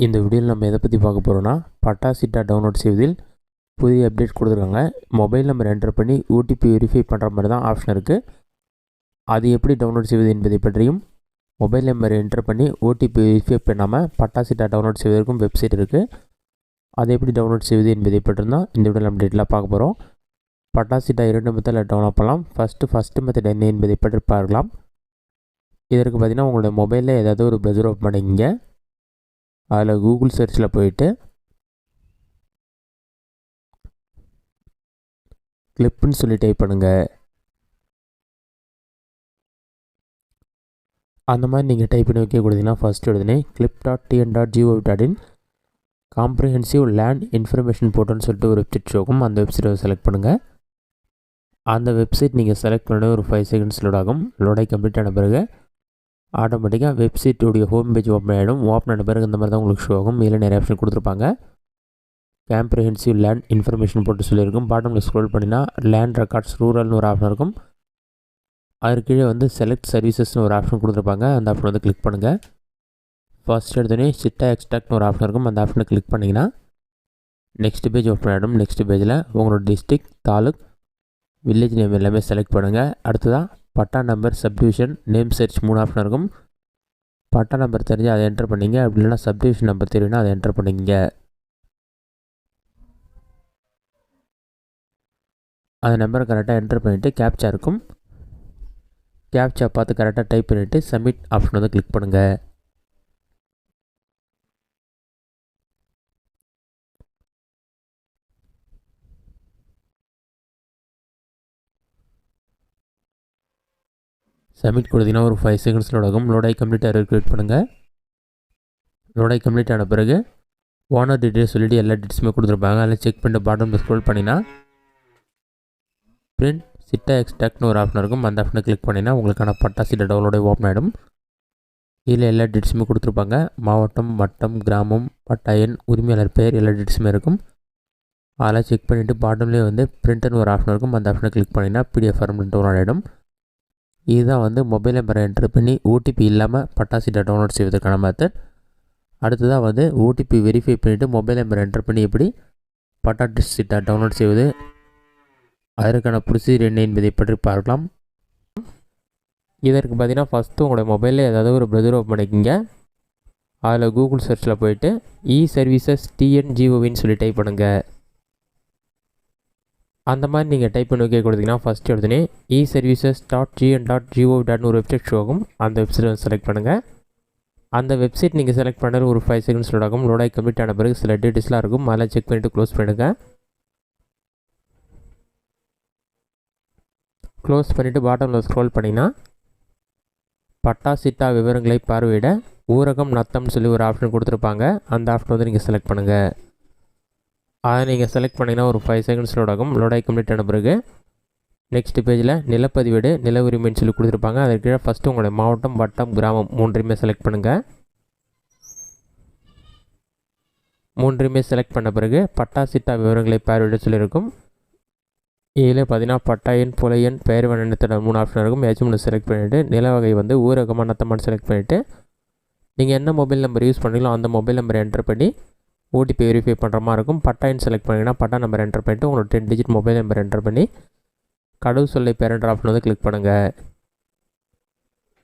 இந்த வீடியோவில் நம்ம எதை பற்றி பார்க்க போகிறோன்னா பட்டா சிட்டா டவுன்லோட் செய்வதில் புதிய அப்டேட் கொடுத்துருக்காங்க. மொபைல் நம்பர் என்டர் பண்ணி ஓடிபி வெரிஃபை பண்ணுற மாதிரி தான் ஆப்ஷன் இருக்குது. அது எப்படி டவுன்லோட் செய்வது என்பதை பற்றியும், மொபைல் நம்பர் என்டர் பண்ணி ஓடிபி வெரிஃபை பண்ணாமல் பட்டா சிட்டா டவுன்லோட் செய்வதற்கும் வெப்சைட் இருக்குது. அதை எப்படி டவுன்லோட் செய்வது என்பதை பற்றி தான் இந்த வீடியோவில் நம்ம டீட்டெயிலாக பார்க்க போகிறோம். பட்டா சிட்டா 2 மெத்தடில் டவுன்லோட் பண்ணலாம். ஃபஸ்ட்டு மெத்தட் என்ன என்பதை பற்றி பார்க்கலாம். இதற்கு பார்த்திங்கன்னா உங்களுடைய மொபைலில் ஏதாவது ஒரு ப்ரௌசர் ஓப்பன் பண்ணிக்கிங்க. அதில் கூகுள் சர்ச்சில் போயிட்டு கிளிப்புன்னு சொல்லி டைப் பண்ணுங்கள். அந்த மாதிரி நீங்கள் டைப் பண்ணி வைக்க கொடுத்தீங்கன்னா ஃபஸ்ட்டு உடனே clip.tn.gov.in காம்ப்ரிஹென்சிவ் லேண்ட் இன்ஃபர்மேஷன் போர்ட்டல்னு சொல்லிட்டு ஒரு வெப்சைட் ஷோக்கும். அந்த வெப்சைட்டை செலக்ட் பண்ணுங்கள். அந்த வெப்சைட் நீங்கள் செலக்ட் பண்ண ஒரு 5 செகண்ட்ஸ் லோட் ஆகும். லோடாகி கம்ப்ளீட் ஆன பிறகு ஆட்டோமேட்டிக்காக வெப்சைட்டுடைய ஹோம் பேஜ் ஓப்பன் ஆகிடும். ஓப்பன் ஆன பிறகு இந்த மாதிரி தான் உங்களுக்கு ஷோ ஆகும். இதில் நிறைய ஆப்ஷன் கொடுத்துருப்பாங்க. காம்ப்ரிஹென்சிவ் லேண்ட் இன்ஃபர்மேஷன் போட்டு சொல்லியிருக்கும். பாட்டமில் ஸ்க்ரோல் பண்ணினா லேண்ட் ரெக்கார்ட்ஸ் ரூரல்னு ஒரு ஆப்ஷன் இருக்கும். அதுக்கு கீழே வந்து செலக்ட் சர்வீசஸ்னு ஒரு ஆப்ஷன் கொடுத்துருப்பாங்க. அந்த ஆப்ஷன் வந்து கிளிக் பண்ணுங்கள். ஃபர்ஸ்ட் எடுத்தோடனே சிட்டா எக்ஸ்ட்ராக்ட்னு ஒரு ஆப்ஷன் இருக்கும். அந்த ஆப்ஷனை கிளிக் பண்ணிங்கன்னா நெக்ஸ்ட் பேஜ் ஓப்பன் ஆகிடும். நெக்ஸ்ட் பேஜில் உங்களோட டிஸ்ட்ரிக்ட், தாலுக், வில்லேஜ் நேம் எல்லாமே செலக்ட் பண்ணுங்கள். அடுத்ததான் patta number, subdivision, name search 3 option இருக்கும். பட்டா நம்பர் தெரிஞ்சு அதை என்டர் பண்ணிங்க. அப்படி இல்லைனா சப்டிவிஷன் நம்பர் தெரியும்னா அதை என்டர் பண்ணிங்க. அந்த நம்பரை கரெக்டாக என்டர் பண்ணிவிட்டு கேப்சா இருக்கும். கேப்சா பார்த்து கரெக்டாக டைப் பண்ணிவிட்டு சப்மிட் ஆப்ஷன் வந்து கிளிக் பண்ணுங்கள். சப்மிட் கொடுத்தீங்கன்னா ஒரு 5 செகண்ட்ஸ் லோட் ஆகும். லோடாகி கம்ப்ளீட் வெயிட் பண்ணுங்கள். லோடாகி கம்ப்ளீட் ஆன பிறகு ஓனர் டீட்டெயில்ஸ் சொல்லிவிட்டு எல்லா டீட்டெயில்ஸுமே கொடுத்துருப்பாங்க. அதில் செக் பண்ணிட்டு பாட்டமில் ஸ்க்ரோல் பண்ணினா பிரிண்ட் சிட்டா எக்ஸ்ட்ராக்ட்னு ஒரு ஆப்ஷன் இருக்கும். அந்த ஆப்ஷனை கிளிக் பண்ணினா உங்களுக்கான பட்டா சிட்டா டவுன்லோடே ஓப்பன் ஆகிடும். இதில் எல்லா டீட்டெயில்ஸுமே கொடுத்துருப்பாங்க. மாவட்டம், வட்டம், கிராமம், பட்டா எண், உரிமையாளர் பெயர் எல்லா டீட்டெயில்ஸுமே இருக்கும். அதெல்லாம் செக் பண்ணிவிட்டு பாட்டம்லேயே வந்து பிரிண்ட்னு ஒரு ஆப்ஷன் இருக்கும். அந்த ஆப்ஷனை கிளிக் பண்ணினா பிடிஎஃப் ஃபார்மெட் டவுன்லோட் ஆகிடும். இதுதான் வந்து மொபைல் நம்பரை என்டர் பண்ணி ஓடிபி இல்லாமல் பட்டா சிட்டா டவுன்லோட் செய்வதற்கான மெத்தட். அடுத்ததாக வந்து ஓடிபி வெரிஃபை பண்ணிவிட்டு மொபைல் நம்பரை என்டர் பண்ணி எப்படி பட்டா சிட்டா டவுன்லோட் செய்வது, அதற்கான ப்ரொசீஜர் என்ன என்பதை பற்றி பார்க்கலாம். இதற்கு பார்த்திங்கன்னா ஃபஸ்ட்டு உங்களோட மொபைலில் ஏதாவது ஒரு ப்ரௌசர் ஓப்பன் பண்ணிக்கிங்க. அதில் கூகுள் சர்ச்சில் போயிட்டு இ-சர்வீசஸ் TNGOVன்னு சொல்லி டைப் பண்ணுங்கள். அந்த மாதிரி நீங்கள் டைப் பண்ணி வைக்க கொடுத்தீங்கன்னா ஃபஸ்ட்டு எடுத்துனே e-services.tn.gov.in ஒரு வெப்சைட் ஷோ ஆகும். அந்த வெப்சைட் வந்து செலக்ட் பண்ணுங்கள். அந்த வெப்சைட் நீங்கள் செலக்ட் பண்ணுறது ஒரு 5 செகண்ட்ஸ் லோட் ஆகும். லோடாகி கம்ப்ளீட் ஆன பிறகு சில டீட்டெயில்ஸ்லாம் இருக்கும். அதெல்லாம் செக் பண்ணிவிட்டு க்ளோஸ் பண்ணுங்கள். க்ளோஸ் பண்ணிவிட்டு பாட்டமில் ஸ்க்ரோல் பண்ணிங்கன்னா பட்டா சிட்டா விவரங்களை பார்வையிட ஊரகம் நத்தம்னு சொல்லி ஒரு ஆப்ஷன் கொடுத்துருப்பாங்க. அந்த ஆப்ஷன் வந்து நீங்கள் செலக்ட் பண்ணுங்கள். அதை நீங்கள் செலக்ட் பண்ணிங்கன்னா ஒரு 5 செகண்ட்ஸ் லோட் ஆகும். லோடாகி கம்ப்ளீட் ஆன பிறகு நெக்ஸ்ட் பேஜில் நிலப்பதிவேடு, நில உரிமைன்னு சொல்லி கொடுத்துருப்பாங்க. அதுக்கு கீழே ஃபஸ்ட்டு உங்களுடைய மாவட்டம், வட்டம், கிராமம் 3மே செலக்ட் பண்ணுங்கள். 3மே செலக்ட் பண்ண பிறகு பட்டா சிட்டா விவரங்களை பார்வையிட சொல்லியிருக்கும். இதில் பார்த்தீங்கன்னா பட்டா எண், புல எண், பெயர் வண்ணத்தோட 3 ஆப்ஷன் இருக்கும். ஏதாச்சும் ஒன்று செலக்ட் பண்ணிவிட்டு நில வகை வந்து ஊரகமாக நத்தமானு செலக்ட் பண்ணிவிட்டு நீங்கள் என்ன மொபைல் நம்பர் யூஸ் பண்ணுறீங்களோ அந்த மொபைல் நம்பரை என்டர் பண்ணி ஓடிபி வெரிஃபை பண்ணுற மாதிரி இருக்கும். பட்டா எண் செலக்ட் பண்ணிங்கன்னா பட்டா நம்பர் என்டர் பண்ணிவிட்டு உங்களோட 10 டிஜிட் மொபைல் நம்பர் என்டர் பண்ணி கடவுள் சொல்லை பேரண்ட் ஆப்ஷன் வந்து கிளிக் பண்ணுங்கள்.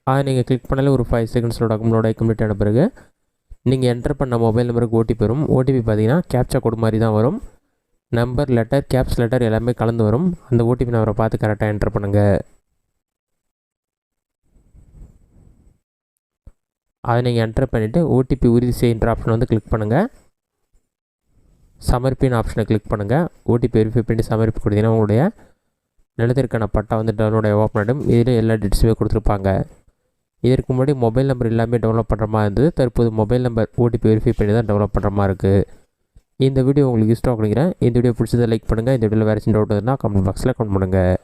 அதை நீங்கள் கிளிக் பண்ணாலே ஒரு 5 செகண்ட்ஸ் லோட் ஆகும். லோடாகி கம்ப்ளீட் ஆன பிறகு நீங்கள் என்டர் பண்ண மொபைல் நம்பருக்கு ஓடிபி வரும். ஓடிபி பார்த்தீங்கன்னா கேப்சா கோட் மாதிரி தான் வரும். நம்பர், லெட்டர், கேப்ஸ் லெட்டர் எல்லாமே கலந்து வரும். அந்த ஓடிபி நம்பரை பார்த்து கரெக்டாக என்டர் பண்ணுங்கள். அதை நீங்கள் என்டர் பண்ணிவிட்டு ஓடிபி உறுதி செய்கின்ற ஆப்ஷன் வந்து கிளிக் பண்ணுங்கள். சமர்ப்பின் ஆப்ஷனை கிளிக் பண்ணுங்கள். ஓடிபி வெரிஃபை பண்ணி சமர்ப்பி கொடுத்தீங்கன்னா உங்களுடைய நிலத்திற்கான பட்டா வந்து டவுன்லோட் ஓப்பன் ஆகிடும். இதில் எல்லா டீட்டெயில்ஸுமே கொடுத்துருப்பாங்க. இதற்கு முன்னாடி மொபைல் நம்பர் எல்லாமே டவுன்லோட் பண்ணுற மாதிரி இருந்தது. தற்போது மொபைல் நம்பர் ஓடிபி வெரிஃபை பண்ணி தான் டவுன்லோட் பண்ணுற மாதிரி இருக்குது. இந்த வீடியோ உங்களுக்கு யூஸ்ஃபுல்லாக கொடுக்குறேன். இந்த வீடியோ பிடிச்சதை லைக் பண்ணுங்கள். இந்த வீடியோவில் வேறு சின்ன டவுட் இருந்தால் கமெண்ட் பாக்ஸில் கமெண்ட் பண்ணுங்கள்.